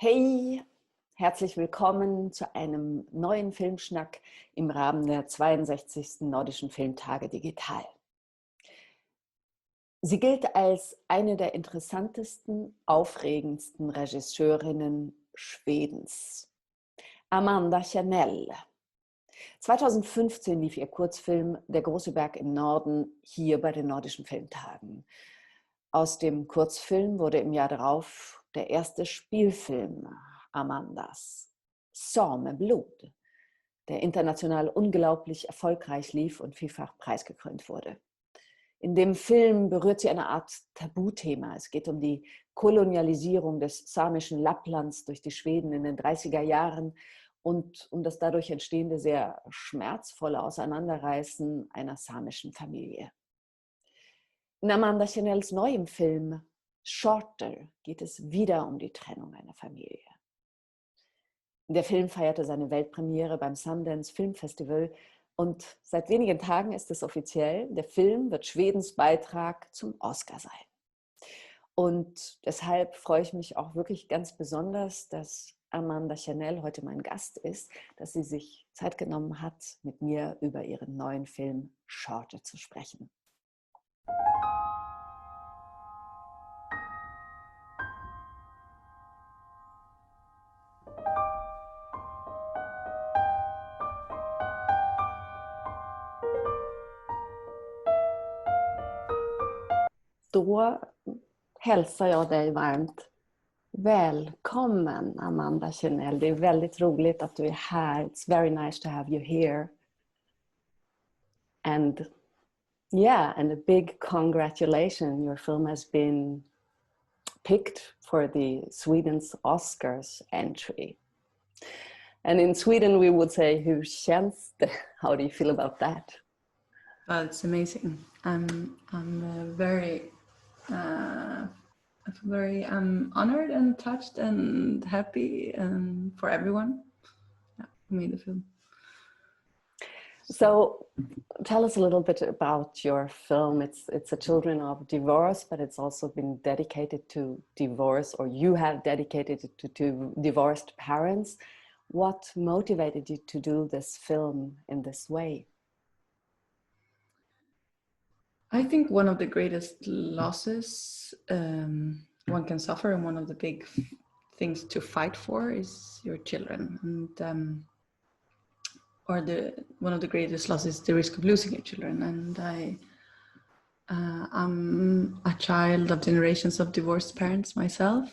Hey, herzlich willkommen zu einem neuen Filmschnack im Rahmen der 62. Nordischen Filmtage digital. Sie gilt als eine der interessantesten, aufregendsten Regisseurinnen Schwedens. Amanda Kernell. 2015 lief ihr Kurzfilm Der große Berg im Norden hier bei den Nordischen Filmtagen. Aus dem Kurzfilm wurde im Jahr darauf der erste Spielfilm Amandas, Blut, der international unglaublich erfolgreich lief und vielfach preisgekrönt wurde. In dem Film berührt sie eine Art Tabuthema. Es geht um die Kolonialisierung des samischen Lapplands durch die Schweden in den 30er Jahren und um das dadurch entstehende sehr schmerzvolle Auseinanderreißen einer samischen Familie. In Amanda Kernells neuem Film Shorter geht es wieder um die Trennung einer Familie. Der Film feierte seine Weltpremiere beim Sundance Film Festival und seit wenigen Tagen ist es offiziell, der Film wird Schwedens Beitrag zum Oscar sein. Und deshalb freue ich mich auch wirklich ganz besonders, dass Amanda Kernell heute mein Gast ist, dass sie sich Zeit genommen hat, mit mir über ihren neuen Film Shorter zu sprechen. Då hälsar jag dig varmt välkommen, Amanda Kernell. Det är väldigt roligt att du är här. It's very nice to have you here. And yeah, and a big congratulations. Your film has been picked for the Sweden's Oscars entry. And in Sweden we would say, hur känns det? How do you feel about that? It's amazing. I'm very honored and touched and happy for everyone. Yeah, who made the film. So tell us a little bit about your film. It's a children of divorce, but it's also been dedicated to divorce, or you have dedicated it to divorced parents. What motivated you to do this film in this way? I think one of the greatest losses one can suffer, and one of the big things to fight for, is your children. And one of the greatest losses is the risk of losing your children. And I'm a child of generations of divorced parents myself.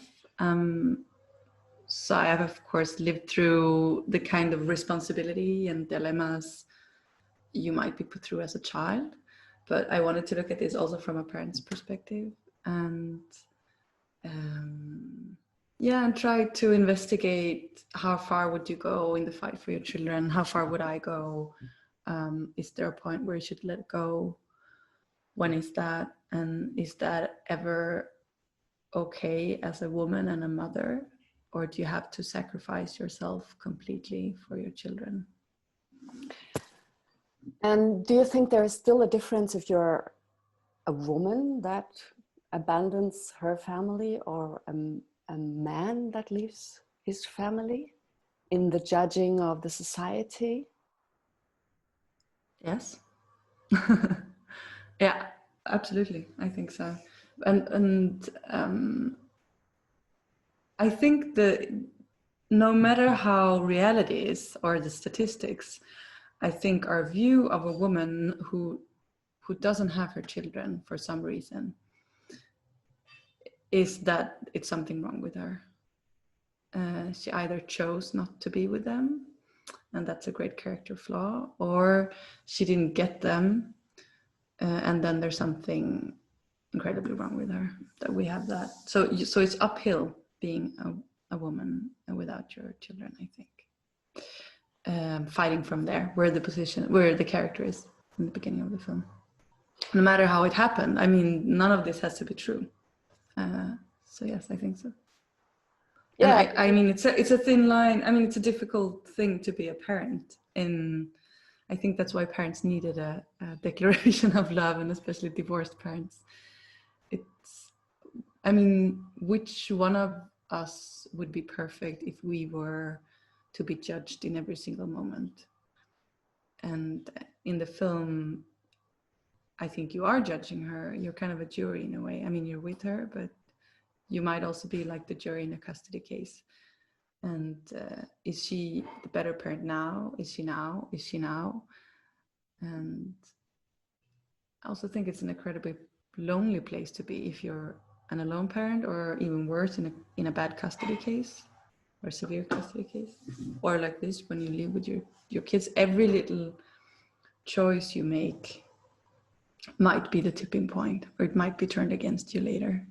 So I have, of course, lived through the kind of responsibility and dilemmas you might be put through as a child. But I wanted to look at this also from a parent's perspective, and and try to investigate how far would you go in the fight for your children? How far would I go? Is there a point where you should let go? When is that? And is that ever okay as a woman and a mother? Or do you have to sacrifice yourself completely for your children? And do you think there is still a difference if you're a woman that abandons her family, or a man that leaves his family, in the judging of the society? Yes. Yeah, absolutely. I think so. And I think that no matter how reality is, or the statistics, I think our view of a woman who doesn't have her children for some reason is that it's something wrong with her. She either chose not to be with them, and that's a great character flaw, or she didn't get them, and then there's something incredibly wrong with her, that we have that. So it's uphill being a woman without your children, I think. Fighting from there, where the character is in the beginning of the film. No matter how it happened, I mean, none of this has to be true. So yes, I think so. Yeah, and I mean, it's a thin line. I mean, it's a difficult thing to be a parent, and I think that's why parents needed a declaration of love, and especially divorced parents. I mean, which one of us would be perfect if we were to be judged in every single moment. And in the film, I think you are judging her. You're kind of a jury in a way. I mean, you're with her, but you might also be like the jury in a custody case. And is she the better parent now? Is she now? Is she now? And I also think it's an incredibly lonely place to be if you're an alone parent, or even worse, in a bad custody case or severe custody case, or like this, when you live with your kids. Every little choice you make might be the tipping point, or it might be turned against you later.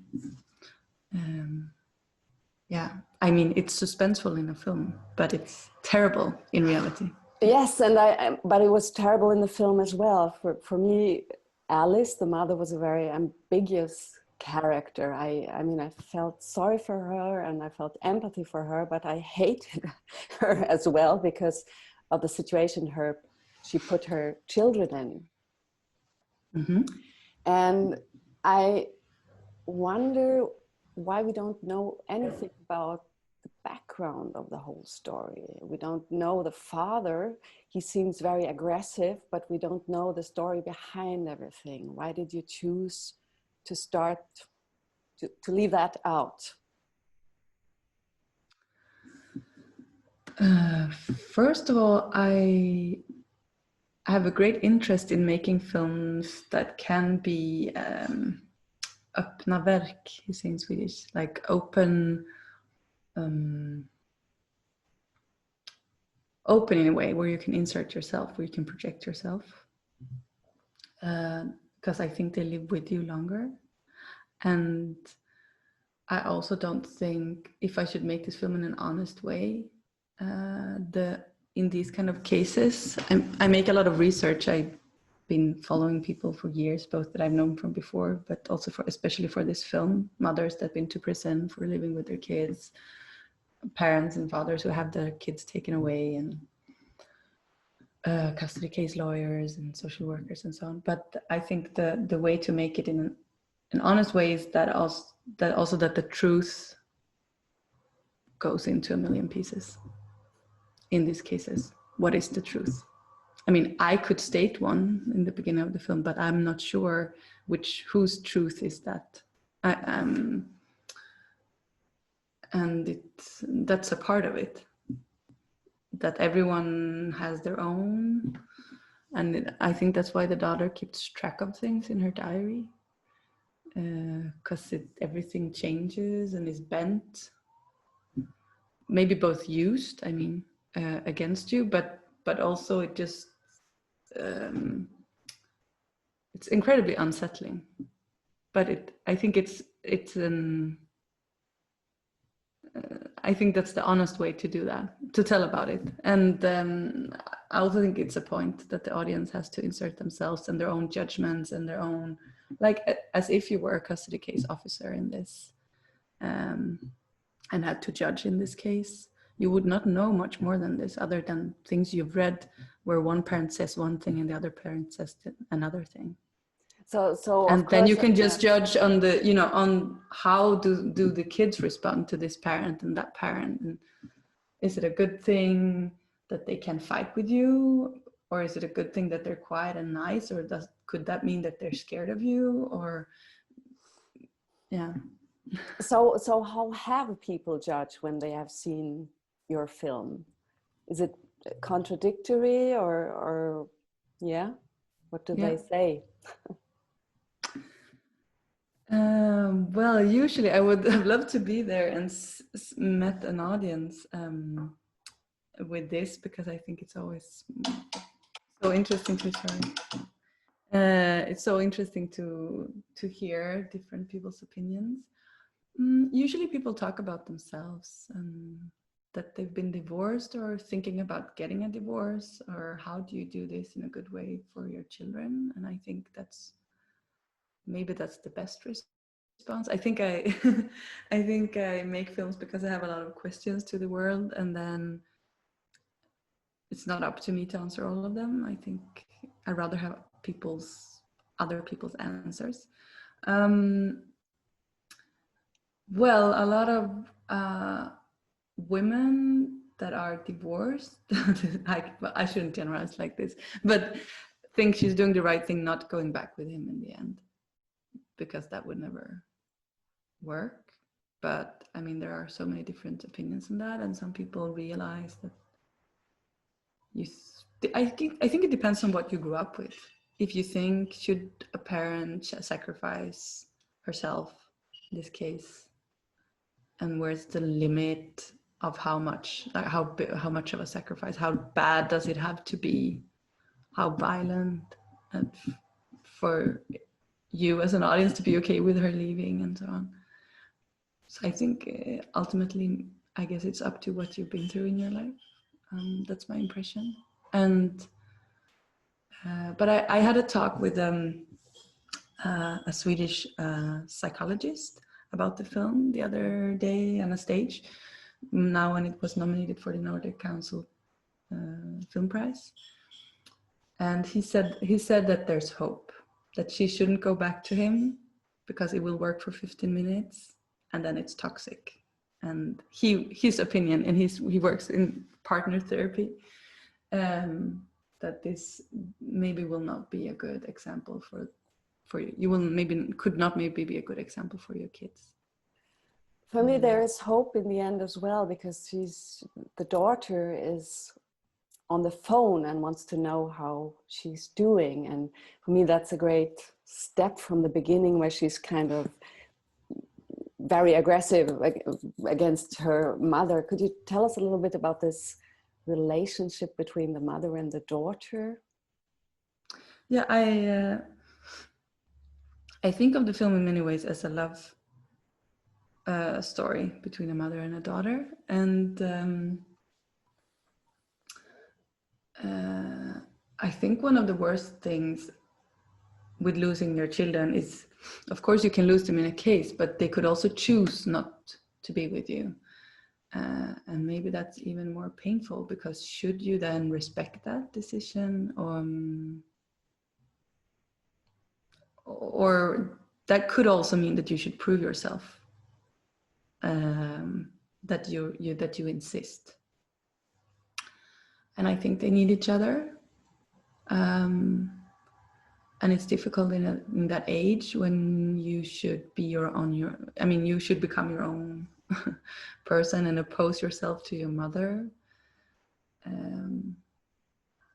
Yeah, I mean, it's suspenseful in a film, but it's terrible in reality. Yes, but it was terrible in the film as well. For me, Alice, the mother, was a very ambiguous character. I mean, I felt sorry for her and I felt empathy for her, but I hated her as well because of the situation she put her children in. Mm-hmm. And I wonder why we don't know anything about the background of the whole story. We don't know the father. He seems very aggressive, but we don't know the story behind everything. Why did you choose to start to leave that out? First of all, I have a great interest in making films that can be öppna verk, you say in Swedish, like open in a way where you can insert yourself, where you can project yourself, because I think they live with you longer. And I also don't think, if I should make this film in an honest way, in these kind of cases, I make a lot of research. I've been following people for years, both that I've known from before, but also especially for this film, mothers that have been to prison for living with their kids, parents and fathers who have their kids taken away, and custody case lawyers and social workers and so on. But I think the way to make it in an honest way is that the truth goes into a million pieces. In these cases, what is the truth? I mean, I could state one in the beginning of the film, but I'm not sure whose truth is that. And that's a part of it, that everyone has their own. And I think that's why the daughter keeps track of things in her diary, because everything changes and is bent, maybe both used, I mean, against you, but also it just it's incredibly unsettling. But I think I think that's the honest way to do that, to tell about it. And I also think it's a point that the audience has to insert themselves and their own judgments and their own, like as if you were a custody case officer in this, and had to judge in this case. You would not know much more than this, other than things you've read where one parent says one thing and the other parent says another thing. So and then you can just judge on on how do the kids respond to this parent and that parent, and is it a good thing that they can fight with you, or is it a good thing that they're quiet and nice, or could that mean that they're scared of you, or yeah. So how have people judged when they have seen your film? Is it contradictory or yeah? What do they say? Well, usually I would have loved to be there and met an audience with this, because I think it's always so interesting it's so interesting to hear different people's opinions. Usually people talk about themselves and that they've been divorced or thinking about getting a divorce, or how do you do this in a good way for your children? And I think that's the best response. I think I think I make films because I have a lot of questions to the world, and then it's not up to me to answer all of them. I think I'd rather have other people's answers. Well, a lot of women that are divorced, I shouldn't generalize like this, but think she's doing the right thing not going back with him in the end, because that would never work. But I mean, there are so many different opinions on that, and some people realize that I think it depends on what you grew up with. If you think, should a parent sacrifice herself in this case, and where's the limit of how much, like how much of a sacrifice, how bad does it have to be, how violent, and for you as an audience to be okay with her leaving and so on. So I think ultimately, I guess it's up to what you've been through in your life. That's my impression. And but I had a talk with a Swedish psychologist about the film the other day on a stage, now when it was nominated for the Nordic Council Film Prize. And he said that there's hope, that she shouldn't go back to him because it will work for 15 minutes and then it's toxic. And his opinion, and he works in partner therapy, that this maybe will not be a good example for you. You will could not be a good example for your kids. For me, there is hope in the end as well, because the daughter is on the phone and wants to know how she's doing. And for me, that's a great step from the beginning, where she's kind of very aggressive against her mother. Could you tell us a little bit about this relationship between the mother and the daughter? Yeah, I think of the film in many ways as a love story between a mother and a daughter. And I think one of the worst things with losing your children is, of course, you can lose them in a case, but they could also choose not to be with you. And maybe that's even more painful, because should you then respect that decision? Or that could also mean that you should prove yourself, that you insist. And I think they need each other. And it's difficult in that age when you should be you should become your own person and oppose yourself to your mother.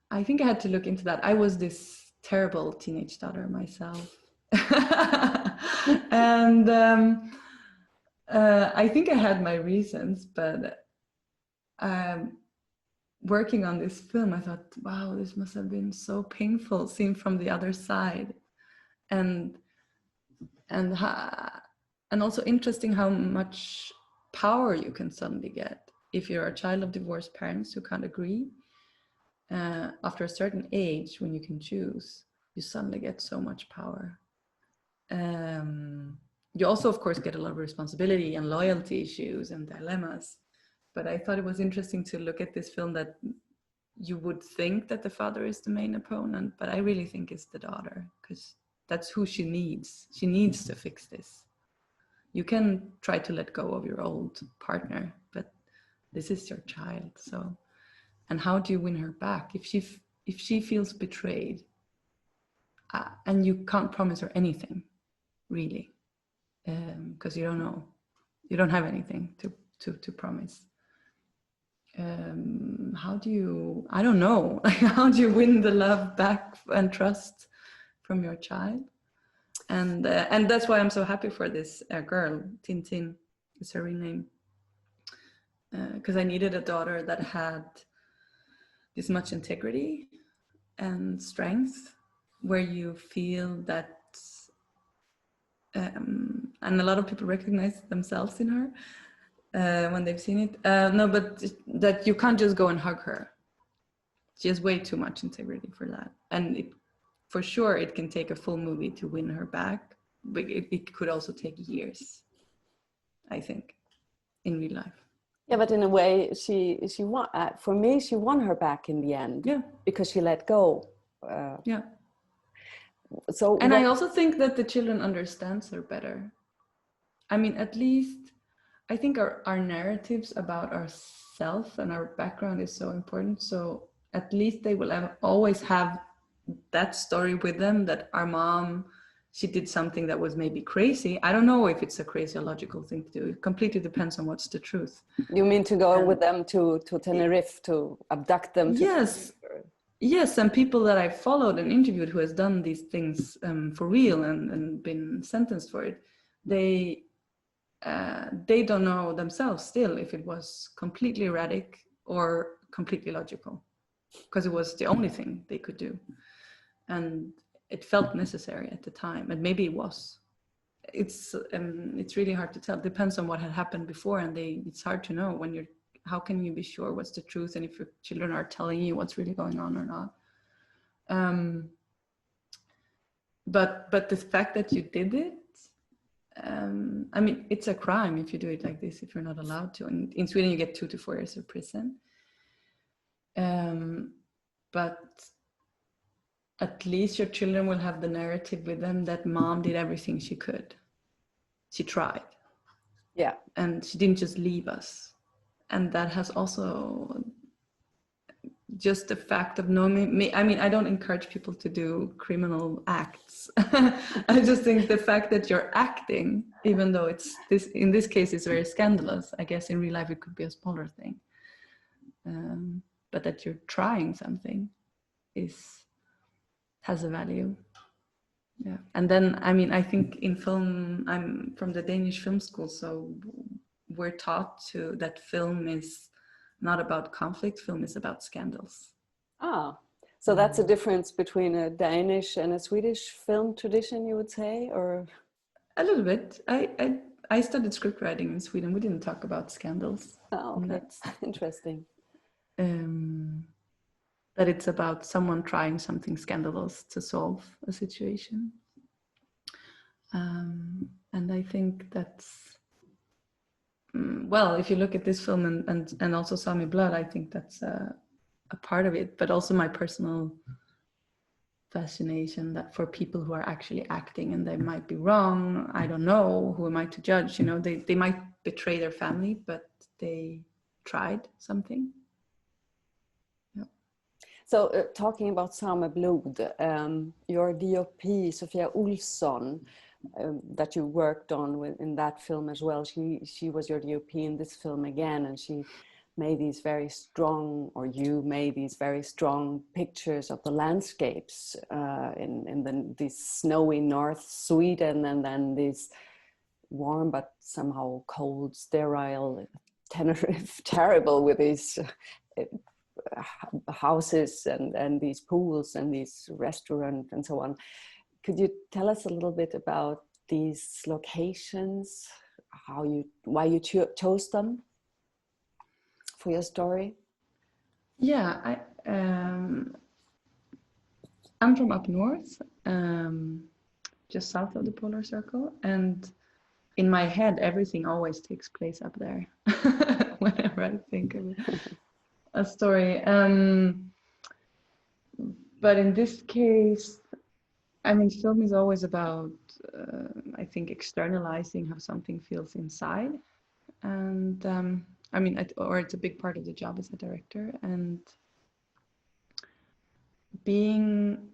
I think I had to look into that. I was this terrible teenage daughter myself. And I think I had my reasons, but working on this film, I thought, wow, this must have been so painful, seen from the other side, and also interesting how much power you can suddenly get if you're a child of divorced parents who can't agree. After a certain age, when you can choose, you suddenly get so much power. You also, of course, get a lot of responsibility and loyalty issues and dilemmas. But I thought it was interesting to look at this film that you would think that the father is the main opponent, but I really think it's the daughter, because that's who she needs. She needs to fix this. You can try to let go of your old partner, but this is your child. So, and how do you win her back if she feels betrayed, and you can't promise her anything, really, because you don't know, you don't have anything to promise. How do you, I don't know, how do you win the love back and trust from your child? And that's why I'm so happy for this girl, Tintin is her real name, because I needed a daughter that had this much integrity and strength, where you feel that, and a lot of people recognize themselves in her when they've seen it. No, but that you can't just go and hug her. She has way too much integrity for that. And for sure, it can take a full movie to win her back, but it could also take years, I think, in real life. Yeah, but in a way, she won. For me, she won her back in the end. Yeah, because she let go. Yeah. So, I also think that the children understands her better. I mean, at least I think our narratives about ourselves and our background is so important. So at least they will always have that story with them, that our mom, she did something that was maybe crazy. I don't know if it's a crazy or logical thing to do. It completely depends on what's the truth. You mean to go with them to Tenerife, to abduct them? Yes. Yes, and people that I've followed and interviewed who has done these things for real and been sentenced for it, they don't know themselves still if it was completely erratic or completely logical, because it was the only thing they could do. And it felt necessary at the time, and maybe it was. It's really hard to tell. It depends on what had happened before, and it's hard to know when how can you be sure what's the truth, and if your children are telling you what's really going on or not. But the fact that you did it, I mean, it's a crime if you do it like this, if you're not allowed to. And in Sweden, you get 2 to 4 years of prison. But at least your children will have the narrative with them that mom did everything she could. She tried. Yeah. And she didn't just leave us. And that has also just the fact of knowing me. I mean, I don't encourage people to do criminal acts. I just think the fact that you're acting, even though in this case, it's very scandalous. I guess in real life, it could be a smaller thing. But that you're trying something has a value. Yeah. And then, I mean, I think in film, I'm from the Danish film school, so we're taught that film is not about conflict, film is about scandals. Ah, so that's a difference between a Danish and a Swedish film tradition, you would say, or? A little bit. I studied script writing in Sweden. We didn't talk about scandals. Oh, okay. That's interesting. That it's about someone trying something scandalous to solve a situation. And I think that's, well, if you look at this film and also Sami Blood, I think that's a part of it, but also my personal fascination that for people who are actually acting, and they might be wrong, I don't know, who am I to judge, you know, they might betray their family, but they tried something. Yeah. So talking about Sami Blod, your DOP, Sofia Olsson, that you worked on in that film as well, she was your DOP in this film again, and she made these very strong, or you made these very strong pictures of the landscapes in this snowy North Sweden, and then this warm but somehow cold, sterile Tenerife, terrible, with these houses and these pools and these restaurants and so on. Could you tell us a little bit about these locations, why you chose them for your story? Yeah, I'm from up north, just south of the polar circle, and in my head everything always takes place up there whenever I think of a story. But in this case, I mean, film is always about, I think, externalizing how something feels inside. And I mean, or it's a big part of the job as a director. And being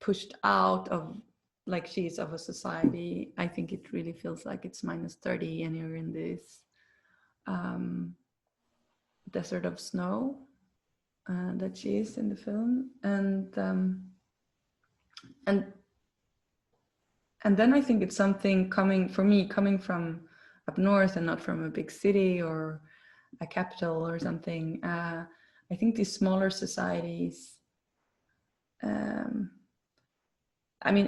pushed out of, like she is, of a society, I think it really feels like it's -30 and you're in this desert of snow that she is in the film. And then I think it's something coming from up north and not from a big city or a capital or something. I think these smaller societies, I mean,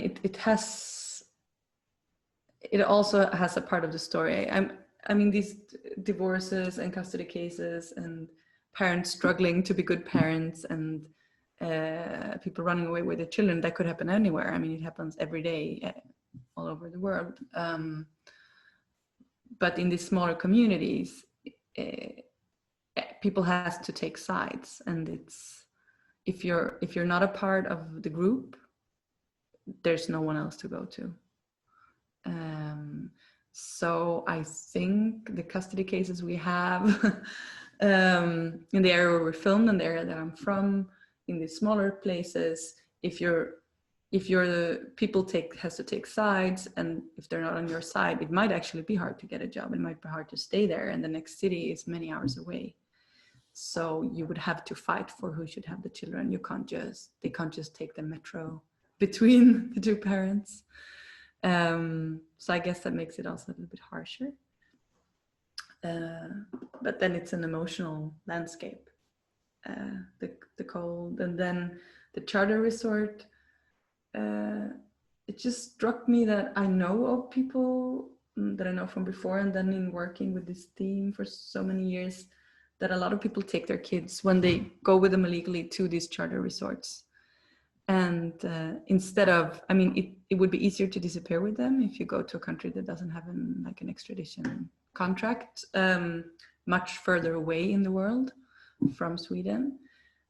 it also has a part of the story. I mean, these divorces and custody cases and parents struggling to be good parents and people running away with their children, that could happen anywhere. I mean, it happens every day all over the world. But in these smaller communities, people have to take sides, and it's if you're not a part of the group, there's no one else to go to. So I think the custody cases we have in the area where we're filmed and the area that I'm from, in the smaller places, if the people has to take sides, and if they're not on your side, it might actually be hard to get a job. It might be hard to stay there, and the next city is many hours away. So you would have to fight for who should have the children. They can't just take the metro between the two parents. So I guess that makes it also a little bit harsher. But then it's an emotional landscape, the cold, and then the charter resort. It just struck me that I know of people that I know from before, and then in working with this theme for so many years, that a lot of people take their kids when they go with them illegally to these charter resorts. And instead of, I mean, it would be easier to disappear with them if you go to a country that doesn't have an extradition contract, much further away in the world from Sweden.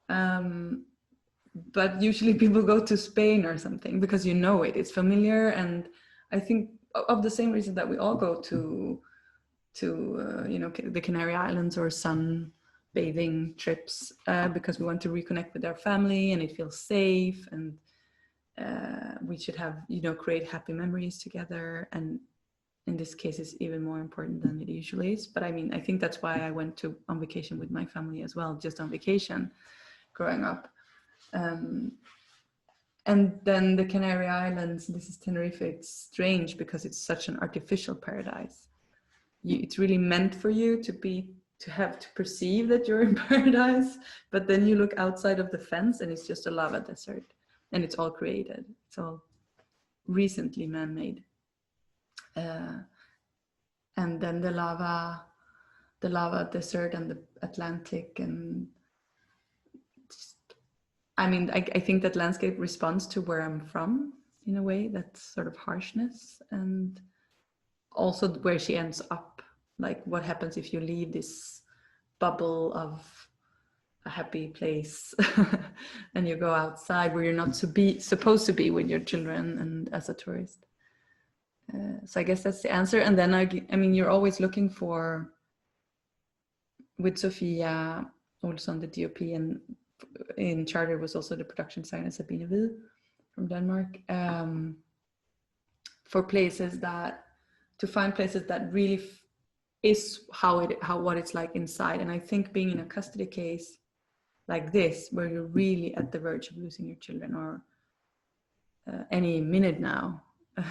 But usually people go to Spain or something because it's familiar. And I think of the same reason that we all go to the Canary Islands or sunbathing trips, because we want to reconnect with our family and it feels safe, and we should have, create happy memories together. And in this case, it's even more important than it usually is. But I mean, I think that's why I went on vacation with my family as well, just on vacation growing up. And then the Canary Islands, this is Tenerife, it's strange because it's such an artificial paradise. It's really meant for you to have to perceive that you're in paradise, but then you look outside of the fence and it's just a lava desert, and it's all created. It's all recently man-made. And then the lava desert and the Atlantic, and I think that landscape responds to where I'm from in a way, that sort of harshness, and also where she ends up, like what happens if you leave this bubble of a happy place and you go outside where you're not supposed to be with your children and as a tourist. So I guess that's the answer. And then I mean, you're always looking for, with Sofia Olsson, the DOP, and in charter was also the production designer Sabine Hvid from Denmark, for to find places that really is what it's like inside. And I think being in a custody case like this, where you're really at the verge of losing your children, or any minute now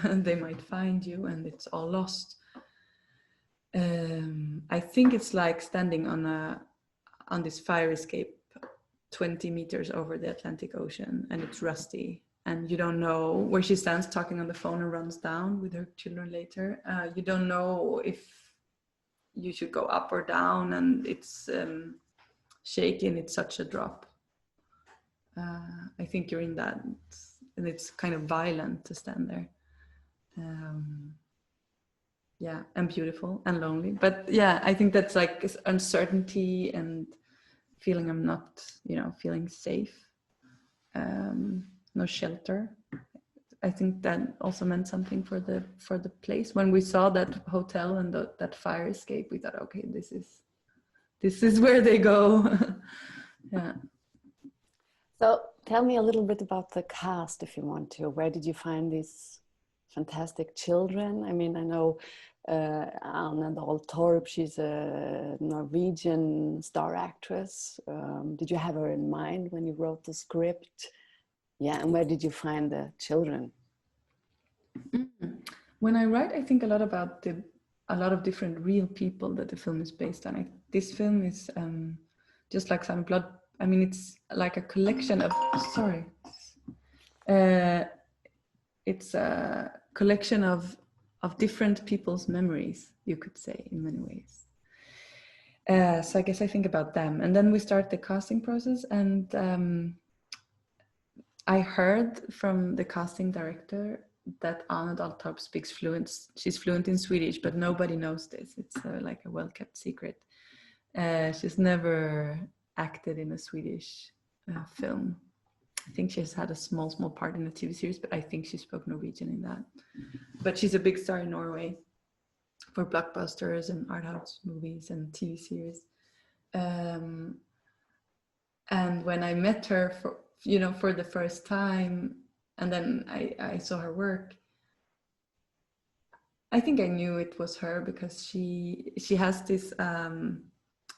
they might find you and it's all lost. I think it's like standing on this fire escape 20 meters over the Atlantic Ocean, and it's rusty, and you don't know where she stands talking on the phone and runs down with her children later. You don't know if you should go up or down, and it's shaky, and it's such a drop. I think you're in that, and it's kind of violent to stand there. Yeah, and beautiful and lonely. But yeah, I think that's like uncertainty and feeling I'm not, feeling safe, no shelter. I think that also meant something for the place. When we saw that hotel and that fire escape, we thought, okay, this is where they go. Yeah. So tell me a little bit about the cast, if you want to. Where did you find these fantastic children? I mean, I know Anna Torp, she's a Norwegian star actress. Did you have her in mind when you wrote the script? Yeah, and where did you find the children? When I write, I think a lot about a lot of different real people that the film is based on. This film is just like Silent Blood. I mean, it's like a collection of, it's a collection of different people's memories, you could say, in many ways. So I guess I think about them. And then we start the casting process, and I heard from the casting director that Anna Daltorp speaks she's fluent in Swedish, but nobody knows this. It's like a well-kept secret. She's never acted in a Swedish film. I think she's had a small part in a TV series, but I think she spoke Norwegian in that. But she's a big star in Norway. for blockbusters and art house movies and TV series. And when I met her for the first time, and then I saw her work, I think I knew it was her, because she has this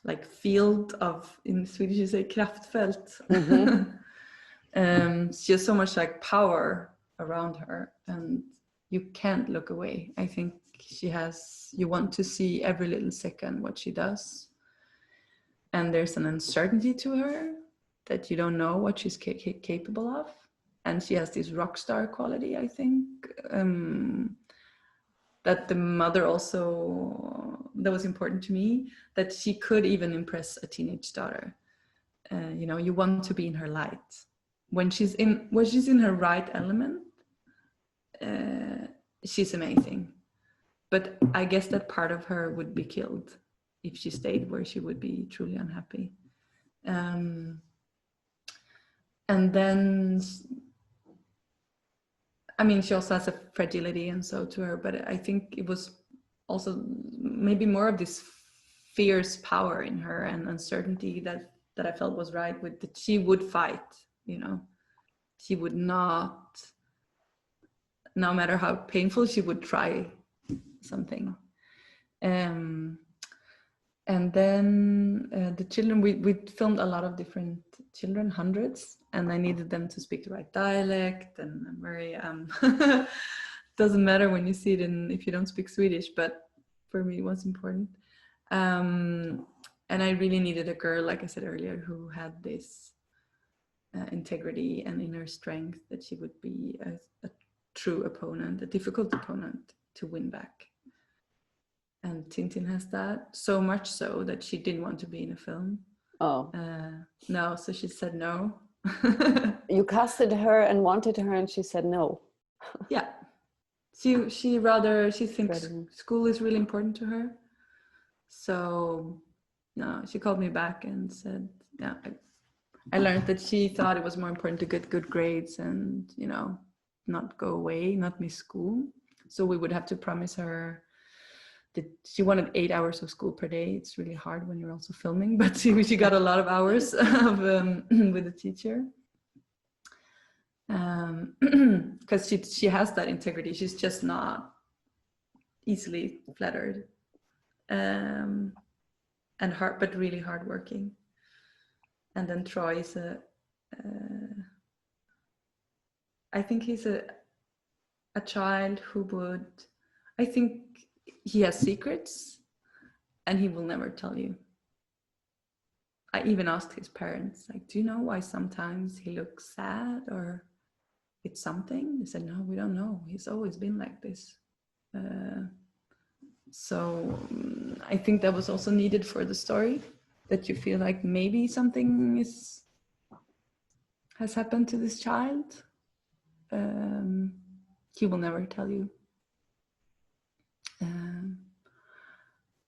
like field of, in Swedish you say kraftfält. Mm-hmm. She has so much like power around her, and you can't look away. I think you want to see every little second what she does. And there's an uncertainty to her that you don't know what she's capable of. And she has this rock star quality, I think, that the mother also, that was important to me, that she could even impress a teenage daughter. You want to be in her light. When she's in her right element, she's amazing. But I guess that part of her would be killed if she stayed where she would be truly unhappy. And then, I mean, she also has a fragility and so to her, but I think it was also maybe more of this fierce power in her and uncertainty that I felt was right, with that she would fight, she would not, no matter how painful, she would try something. And then the children, we filmed a lot of different children, hundreds, and I needed them to speak the right dialect, and I'm very, doesn't matter when you see it if you don't speak Swedish, but for me it was important. And I really needed a girl, like I said earlier, who had this integrity and inner strength, that she would be a true opponent, a difficult opponent to win back. And Tintin has that, so much so that she didn't want to be in a film. Oh. No, so she said no. You casted her and wanted her, and she said no. Yeah. She thinks school is really important to her. So no, she called me back and said, yeah, I learned that she thought it was more important to get good grades and, not go away, not miss school. So we would have to promise her that she wanted 8 hours of school per day. It's really hard when you're also filming, but she got a lot of hours with the teacher. Because she has that integrity. She's just not easily flattered. And but really hardworking. And then Troy is I think he's a child who would, I think he has secrets and he will never tell you. I even asked his parents, like, do you know why sometimes he looks sad or it's something? They said, no, we don't know. He's always been like this. So I think that was also needed for the story, that you feel like maybe something has happened to this child. He will never tell you.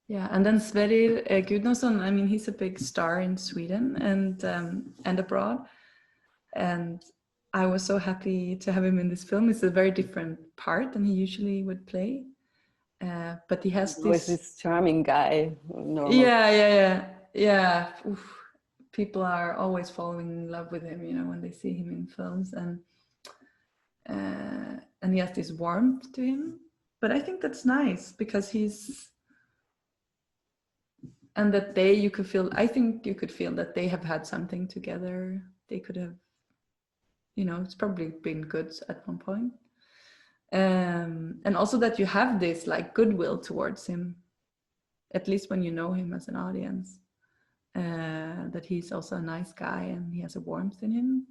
Yeah, and then Sverrir Gudnason, I mean, he's a big star in Sweden and abroad. And I was so happy to have him in this film. It's a very different part than he usually would play. But he has this charming guy. Normal. Yeah. Oof. People are always falling in love with him, when they see him in films, and he has this warmth to him. But I think that's nice because and that you could feel, I think you could feel that they have had something together. They could have, it's probably been good at one point. And also that you have this like goodwill towards him, at least when you know him as an audience, that he's also a nice guy and he has a warmth in him.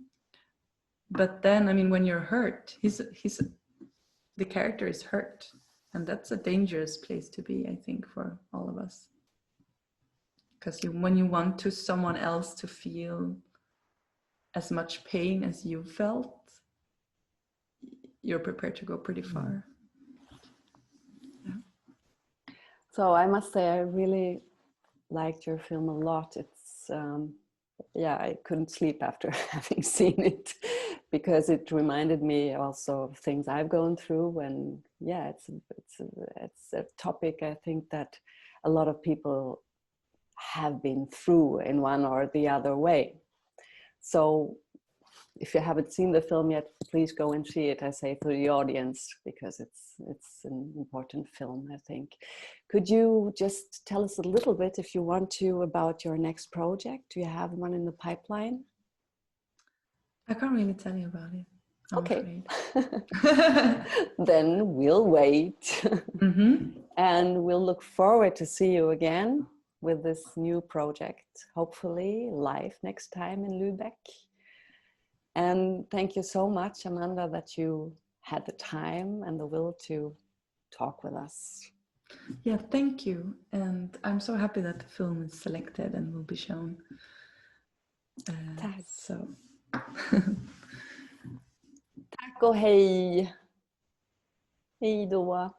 But then, I mean, when you're hurt, the character is hurt, and that's a dangerous place to be, I think, for all of us. Because when you want someone else to feel as much pain as you felt, you're prepared to go pretty far. Yeah. So I must say I really liked your film a lot. It's I couldn't sleep after having seen it. because it reminded me also of things I've gone through. And yeah, it's a topic I think that a lot of people have been through in one or the other way. So if you haven't seen the film yet, please go and see it, I say, to the audience, because it's an important film, I think. Could you just tell us a little bit, if you want to, about your next project? Do you have one in the pipeline? I can't really tell you about it, I'm okay. afraid. Then we'll wait. Mm-hmm. And we'll look forward to see you again with this new project, hopefully live next time in Lübeck. And thank you so much, Amanda, that you had the time and the will to talk with us. Yeah, thank you. And I'm so happy that the film is selected and will be shown. So. Tack och hej. Hej då.